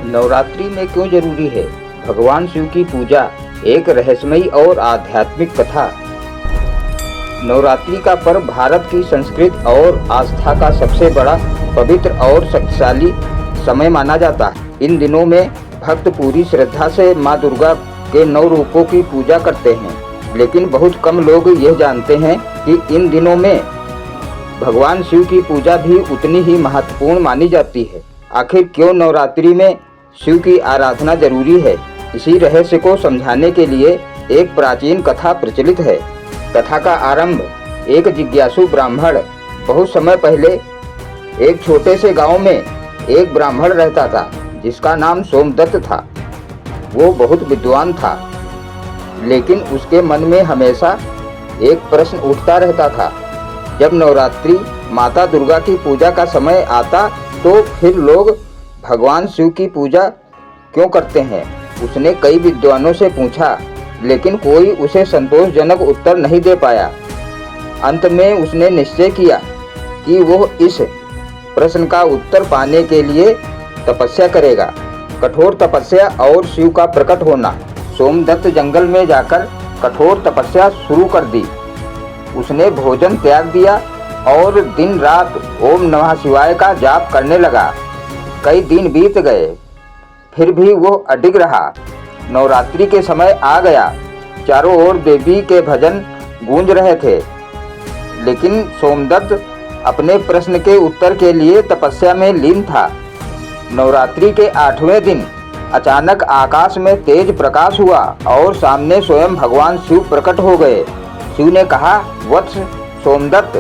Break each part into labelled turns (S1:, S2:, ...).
S1: नवरात्रि में क्यों जरूरी है? भगवान शिव की पूजा एक रहस्यमयी और आध्यात्मिक कथा। नवरात्रि का पर्व भारत की संस्कृति और आस्था का सबसे बड़ा, पवित्र और शक्तिशाली समय माना जाता है। इन दिनों में भक्त पूरी श्रद्धा से माँ दुर्गा के 9 रूपों की पूजा करते हैं, लेकिन बहुत कम लोग यह जानते हैं कि इन दिनों में भगवान शिव की पूजा भी उतनी ही महत्वपूर्ण मानी जाती है। आखिर क्यों नवरात्रि में शिव की आराधना जरूरी है? इसी रहस्य को समझाने के लिए एक प्राचीन कथा प्रचलित है। कथा का आरंभ एक जिज्ञासु ब्राह्मण। बहुत समय पहले एक छोटे से गांव में एक ब्राह्मण रहता था जिसका नाम सोमदत्त था। वो बहुत विद्वान था, लेकिन उसके मन में हमेशा एक प्रश्न उठता रहता था। जब नवरात्रि माता दुर्गा की पूजा का समय आता तो फिर लोग भगवान शिव की पूजा क्यों करते हैं? उसने कई विद्वानों से पूछा, लेकिन कोई उसे संतोषजनक उत्तर नहीं दे पाया। अंत में उसने निश्चय किया कि वो इस प्रश्न का उत्तर पाने के लिए तपस्या करेगा। कठोर तपस्या और शिव का प्रकट होना। सोमदत्त जंगल में जाकर कठोर तपस्या शुरू कर दी। उसने भोजन त्याग दिया और दिन रात ओम नमः शिवाय का जाप करने लगा। कई दिन बीत गए, फिर भी वो अडिग रहा। नवरात्रि के समय आ गया। चारों ओर देवी के भजन गूंज रहे थे, लेकिन सोमदत्त अपने प्रश्न के उत्तर के लिए तपस्या में लीन था। नवरात्रि के 8वें दिन अचानक आकाश में तेज प्रकाश हुआ और सामने स्वयं भगवान शिव प्रकट हो गए। शिव ने कहा, वत्स सोमदत्त,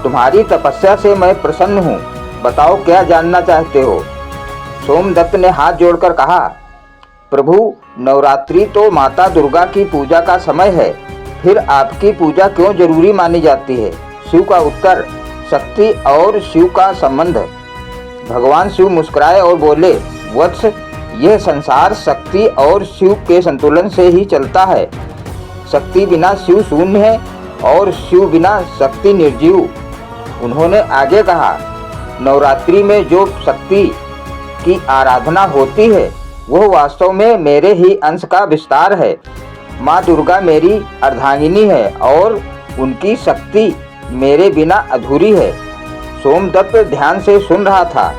S1: तुम्हारी तपस्या से मैं प्रसन्न हूँ। बताओ क्या जानना चाहते हो? सोमदत्त ने हाथ जोड़कर कहा, प्रभु, नवरात्रि तो माता दुर्गा की पूजा का समय है, फिर आपकी पूजा क्यों जरूरी मानी जाती है? शिव का उत्तर, शक्ति और शिव का संबंध। भगवान शिव मुस्कुराए और बोले, वत्स, यह संसार शक्ति और शिव के संतुलन से ही चलता है। शक्ति बिना शिव शून्य है और शिव बिना शक्ति निर्जीव। उन्होंने आगे कहा, नवरात्रि में जो शक्ति की आराधना होती है वह वास्तव में मेरे ही अंश का विस्तार है। माँ दुर्गा मेरी अर्धांगिनी है और उनकी शक्ति मेरे बिना अधूरी है। सोमदत्त ध्यान से सुन रहा था।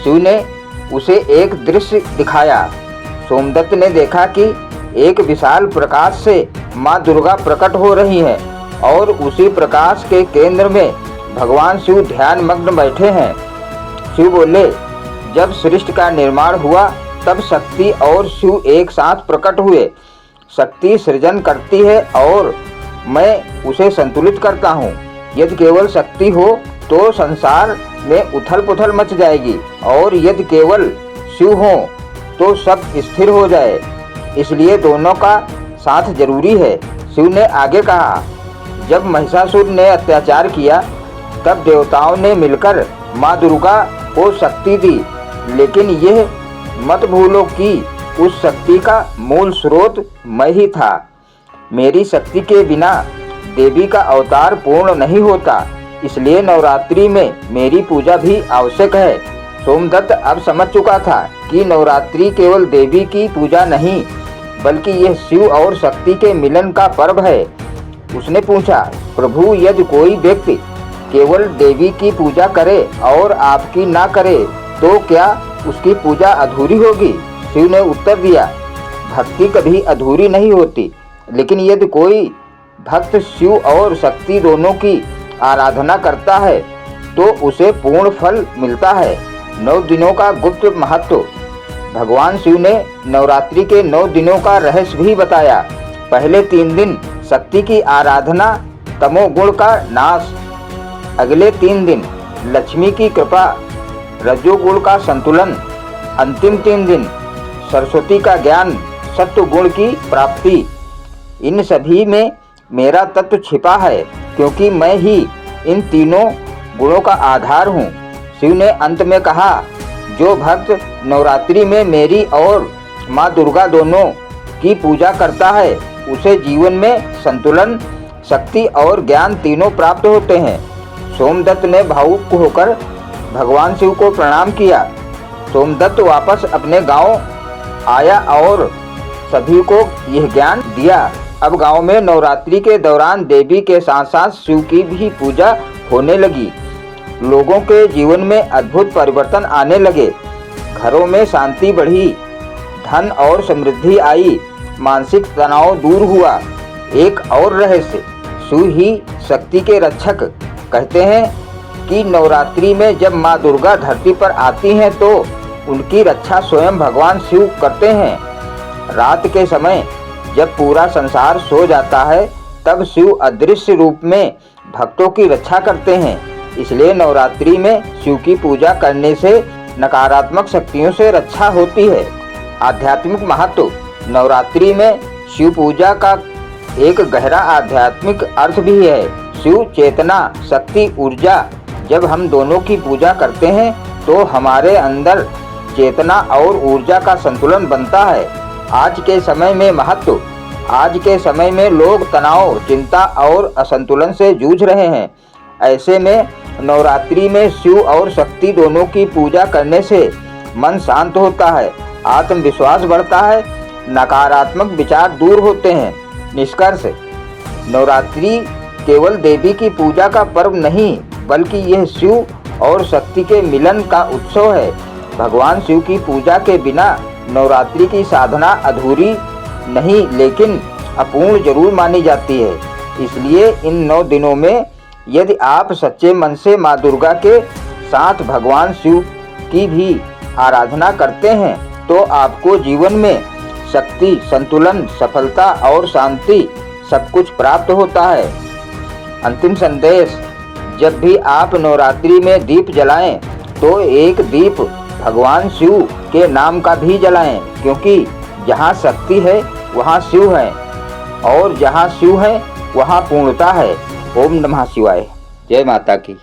S1: शिव ने उसे एक दृश्य दिखाया। सोमदत्त ने देखा कि एक विशाल प्रकाश से माँ दुर्गा प्रकट हो रही हैं और उसी प्रकाश के केंद्र में भगवान शिव ध्यान मग्न बैठे हैं। शिव बोले, जब सृष्टि का निर्माण हुआ तब शक्ति और शिव एक साथ प्रकट हुए। शक्ति सृजन करती है और मैं उसे संतुलित करता हूँ। यदि केवल शक्ति हो तो संसार में उथल पुथल मच जाएगी, और यदि केवल शिव हो तो सब स्थिर हो जाए। इसलिए दोनों का साथ जरूरी है। शिव ने आगे कहा, जब महिषासुर ने अत्याचार किया तब देवताओं ने मिलकर माँ दुर्गा को शक्ति दी, लेकिन यह मत भूलो कि उस शक्ति का मूल स्रोत मैं ही था। मेरी शक्ति के बिना देवी का अवतार पूर्ण नहीं होता, इसलिए नवरात्रि में मेरी पूजा भी आवश्यक है। सोमदत्त अब समझ चुका था कि नवरात्रि केवल देवी की पूजा नहीं, बल्कि यह शिव और शक्ति के मिलन का पर्व है। उसने पूछा, प्रभु, यदि कोई व्यक्ति केवल देवी की पूजा करे और आपकी ना करे तो क्या उसकी पूजा अधूरी होगी? शिव ने उत्तर दिया, भक्ति कभी अधूरी नहीं होती, लेकिन यदि कोई भक्त शिव और शक्ति दोनों की आराधना करता है तो उसे पूर्ण फल मिलता है। 9 दिनों का गुप्त महत्व। भगवान शिव ने नवरात्रि के 9 दिनों का रहस्य भी बताया। पहले 3 दिन शक्ति की आराधना, तमोगुण का नाश। अगले 3 दिन लक्ष्मी की कृपा, रजोगुण का संतुलन। अंतिम 3 दिन सरस्वती का ज्ञान, सत्व गुण की प्राप्ति। इन सभी में मेरा तत्व छिपा है, क्योंकि मैं ही इन तीनों गुणों का आधार हूँ। शिव ने अंत में कहा, जो भक्त नवरात्रि में मेरी और माँ दुर्गा दोनों की पूजा करता है उसे जीवन में संतुलन, शक्ति और ज्ञान तीनों प्राप्त होते हैं। सोमदत्त ने भावुक होकर भगवान शिव को प्रणाम किया। सोमदत्त वापस अपने गांव आया और सभी को यह ज्ञान दिया। अब गांव में नवरात्रि के दौरान देवी के साथ साथ शिव की भी पूजा होने लगी। लोगों के जीवन में अद्भुत परिवर्तन आने लगे। घरों में शांति बढ़ी, धन और समृद्धि आई, मानसिक तनाव दूर हुआ। एक और रहस्य, शिव ही शक्ति के रक्षक। कहते हैं कि नवरात्रि में जब माँ दुर्गा धरती पर आती हैं तो उनकी रक्षा स्वयं भगवान शिव करते हैं। रात के समय जब पूरा संसार सो जाता है तब शिव अदृश्य रूप में भक्तों की रक्षा करते हैं। इसलिए नवरात्रि में शिव की पूजा करने से नकारात्मक शक्तियों से रक्षा होती है। आध्यात्मिक महत्व, नवरात्रि में शिव पूजा का एक गहरा आध्यात्मिक अर्थ भी है। शिव चेतना, शक्ति, ऊर्जा। जब हम दोनों की पूजा करते हैं तो हमारे अंदर चेतना और ऊर्जा का संतुलन बनता है। आज के समय में महत्व, आज के समय में लोग तनाव, चिंता और असंतुलन से जूझ रहे हैं। ऐसे में नवरात्रि में शिव और शक्ति दोनों की पूजा करने से मन शांत होता है, आत्मविश्वास बढ़ता है, नकारात्मक विचार दूर होते हैं। निष्कर्ष, नवरात्रि केवल देवी की पूजा का पर्व नहीं बल्कि यह शिव और शक्ति के मिलन का उत्सव है। भगवान शिव की पूजा के बिना नवरात्रि की साधना अधूरी नहीं लेकिन अपूर्ण जरूर मानी जाती है। इसलिए इन 9 दिनों में यदि आप सच्चे मन से माँ दुर्गा के साथ भगवान शिव की भी आराधना करते हैं तो आपको जीवन में शक्ति, संतुलन, सफलता और शांति सब कुछ प्राप्त होता है। अंतिम संदेश, जब भी आप नवरात्रि में दीप जलाएं तो एक दीप भगवान शिव के नाम का भी जलाएं, क्योंकि जहाँ शक्ति है वहाँ शिव है और जहाँ शिव है वहाँ पूर्णता है। ओम नमः शिवाय। जय माता की।